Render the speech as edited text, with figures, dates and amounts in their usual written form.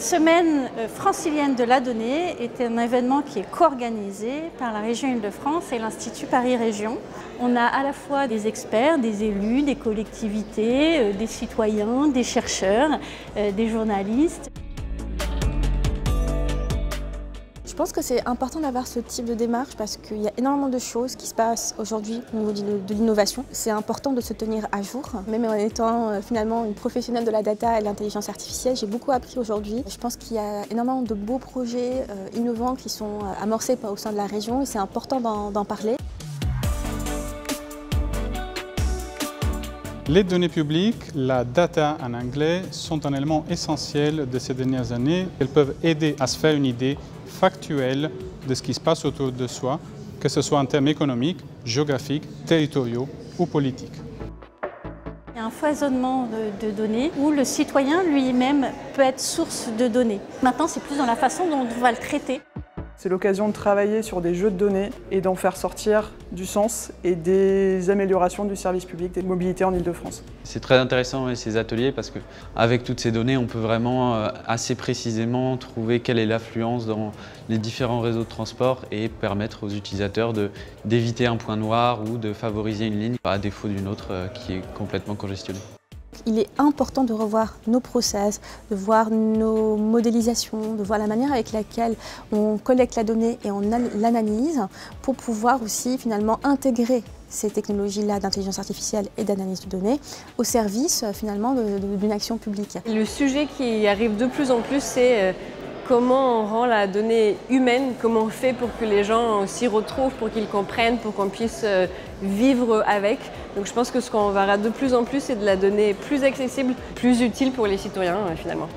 Cette semaine francilienne de la donnée est un événement qui est co-organisé par la région Île-de-France et l'Institut Paris Région. On a à la fois des experts, des élus, des collectivités, des citoyens, des chercheurs, des journalistes. Je pense que c'est important d'avoir ce type de démarche parce qu'il y a énormément de choses qui se passent aujourd'hui au niveau de l'innovation. C'est important de se tenir à jour. Même en étant finalement une professionnelle de la data et de l'intelligence artificielle, j'ai beaucoup appris aujourd'hui. Je pense qu'il y a énormément de beaux projets innovants qui sont amorcés au sein de la région et c'est important d'en parler. Les données publiques, la data en anglais, sont un élément essentiel de ces dernières années. Elles peuvent aider à se faire une idée factuelle de ce qui se passe autour de soi, que ce soit en termes économiques, géographiques, territoriaux ou politiques. Il y a un foisonnement de données où le citoyen lui-même peut être source de données. Maintenant, c'est plus dans la façon dont on va le traiter. C'est l'occasion de travailler sur des jeux de données et d'en faire sortir du sens et des améliorations du service public des mobilités en Île-de-France. C'est très intéressant ces ateliers parce qu'avec toutes ces données, on peut vraiment assez précisément trouver quelle est l'affluence dans les différents réseaux de transport et permettre aux utilisateurs d'éviter un point noir ou de favoriser une ligne à défaut d'une autre qui est complètement congestionnée. Il est important de revoir nos process, de voir nos modélisations, de voir la manière avec laquelle on collecte la donnée et on l'analyse pour pouvoir aussi finalement intégrer ces technologies-là d'intelligence artificielle et d'analyse de données au service finalement d'une action publique. Le sujet qui arrive de plus en plus, c'est comment on rend la donnée humaine, comment on fait pour que les gens s'y retrouvent, pour qu'ils comprennent, pour qu'on puisse vivre avec. Donc je pense que ce qu'on verra de plus en plus, c'est de la donnée plus accessible, plus utile pour les citoyens finalement.